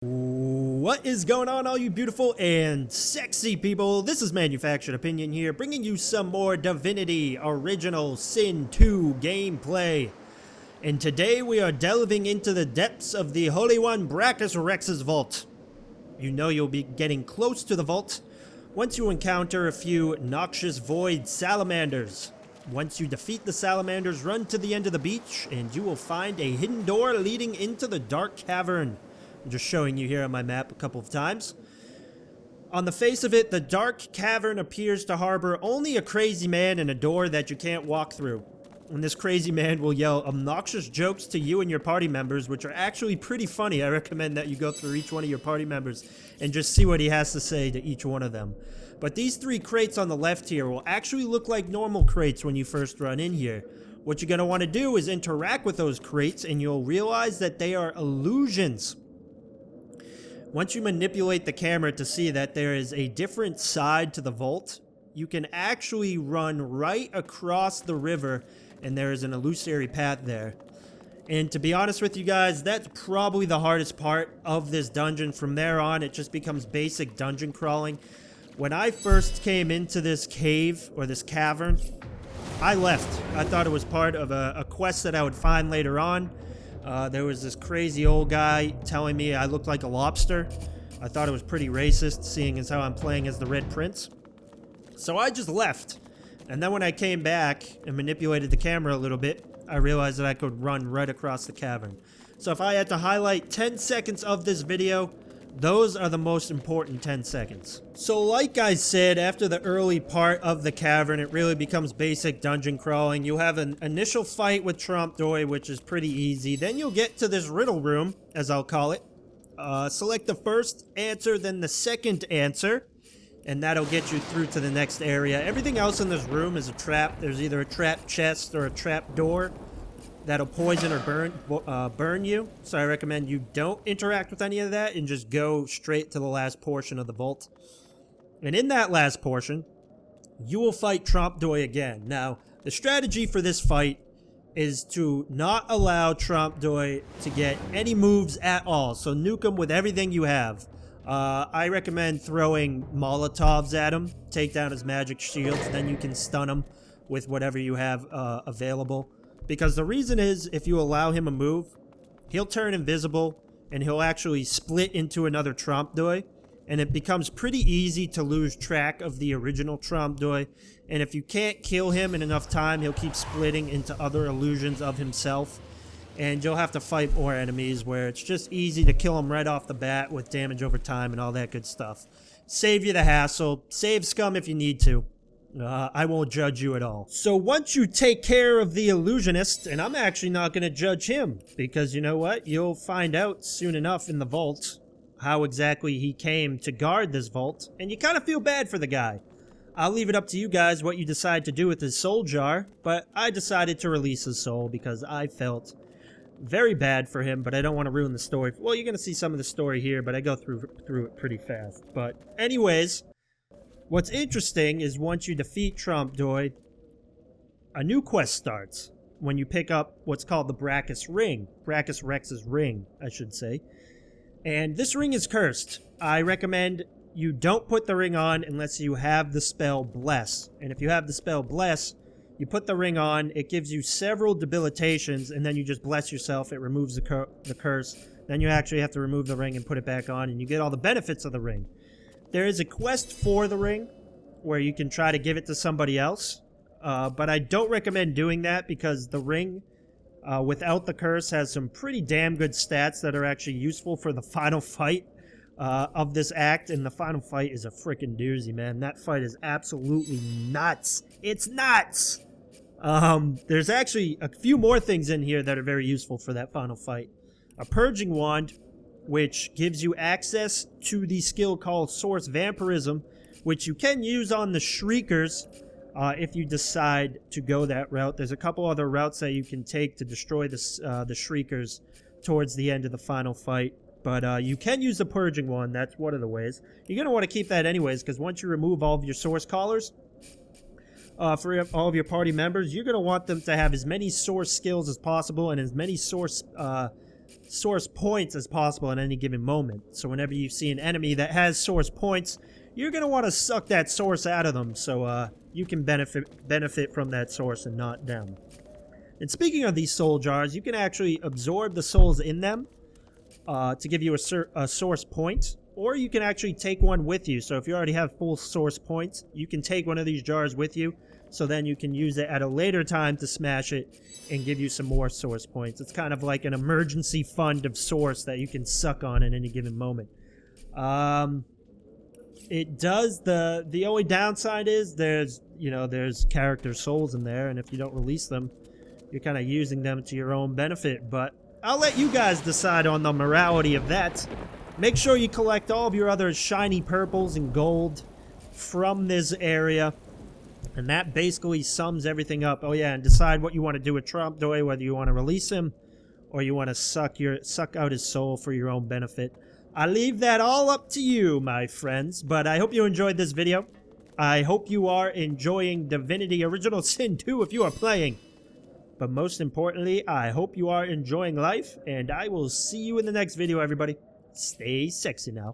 What is going on, all you beautiful and sexy people? This is Manufactured Opinion here, bringing you some more Divinity Original Sin 2 gameplay. And today we are delving into the depths of the Holy One Braccus Rex's vault. You know you'll be getting close to the vault once you encounter a few noxious void salamanders. Once you defeat the salamanders, run to the end of the beach and you will find a hidden door leading into the dark cavern. I'm just showing you here on my map a couple of times. On the face of it, the dark cavern appears to harbor only a crazy man and a door that you can't walk through. And this crazy man will yell obnoxious jokes to you and your party members, which are actually pretty funny. I recommend that you go through each one of your party members and just see what he has to say to each one of them. But these three crates on the left here will actually look like normal crates when you first run in here. What you're going to want to do is interact with those crates and you'll realize that they are illusions. Once you manipulate the camera to see that there is a different side to the vault, you can actually run right across the river and there is an illusory path there. And to be honest with you guys, that's probably the hardest part of this dungeon. From there on, it just becomes basic dungeon crawling. When I first came into this cave, or this cavern, I left. I thought it was part of a quest that I would find later on. There was this crazy old guy telling me I looked like a lobster. I thought it was pretty racist, seeing as how I'm playing as the Red Prince. So I just left. And then when I came back and manipulated the camera a little bit, I realized that I could run right across the cavern. So if I had to highlight 10 seconds of this video, those are the most important 10 seconds. So like I said, after the early part of the cavern, it really becomes basic dungeon crawling. You'll have an initial fight with Trompdoy, which is pretty easy. Then you'll get to this riddle room, as I'll call it. Select the first answer, then the second answer, and that'll get you through to the next area. Everything else in this room is a trap. There's either a trap chest or a trap door that'll poison or burn you. So I recommend you don't interact with any of that and just go straight to the last portion of the vault. And in that last portion, you will fight Trompdoy again. Now, the strategy for this fight is to not allow Trompdoy to get any moves at all. So nuke him with everything you have. I recommend throwing Molotovs at him, take down his magic shields, then you can stun him with whatever you have available. Because the reason is, if you allow him a move, he'll turn invisible, and he'll actually split into another Trompdoy, and it becomes pretty easy to lose track of the original Trompdoy, and if you can't kill him in enough time, he'll keep splitting into other illusions of himself, and you'll have to fight more enemies where it's just easy to kill him right off the bat with damage over time and all that good stuff. Save you the hassle, save scum if you need to. I won't judge you at all. So once you take care of the illusionist, and I'm actually not going to judge him, because you know what? You'll find out soon enough in the vault how exactly he came to guard this vault, and you kind of feel bad for the guy. I'll leave it up to you guys what you decide to do with his soul jar, but I decided to release his soul because I felt very bad for him, but I don't want to ruin the story. Well, you're going to see some of the story here, but I go through it pretty fast. But anyways, what's interesting is once you defeat Trompdoy, a new quest starts when you pick up what's called the Braccus ring. Braccus Rex's ring, I should say. And this ring is cursed. I recommend you don't put the ring on unless you have the spell Bless. And if you have the spell Bless, you put the ring on, it gives you several debilitations, and then you just bless yourself, it removes the curse. Then you actually have to remove the ring and put it back on, and you get all the benefits of the ring. There is a quest for the ring where you can try to give it to somebody else, but I don't recommend doing that because the ring without the curse has some pretty damn good stats that are actually useful for the final fight of this act, and the final fight is a freaking doozy, man. That fight is absolutely nuts. It's nuts! There's actually a few more things in here that are very useful for that final fight. A purging wand, which gives you access to the skill called Source Vampirism, which you can use on the Shriekers if you decide to go that route. There's a couple other routes that you can take to destroy the Shriekers towards the end of the final fight. But you can use the Purging Wand. That's one of the ways. You're going to want to keep that anyways, because once you remove all of your Source Callers, for all of your party members, you're going to want them to have as many Source skills as possible and as many Source source points as possible at any given moment. So whenever you see an enemy that has source points, you're going to want to suck that source out of them so you can benefit from that source and not them. And speaking of these soul jars, you can actually absorb the souls in them to give you a source point, or you can actually take one with you. So if you already have full source points, you can take one of these jars with you, so then you can use it at a later time to smash it and give you some more source points. It's kind of like an emergency fund of source that you can suck on at any given moment. It does, the only downside is there's character souls in there, and if you don't release them, you're kind of using them to your own benefit. But I'll let you guys decide on the morality of that. Make sure you collect all of your other shiny purples and gold from this area. And that basically sums everything up. Oh yeah, and decide what you want to do with Trompdoy, whether you want to release him or you want to suck out his soul for your own benefit. I leave that all up to you, my friends. But I hope you enjoyed this video. I hope you are enjoying Divinity Original Sin 2 if you are playing. But most importantly, I hope you are enjoying life, and I will see you in the next video, everybody. Stay sexy now.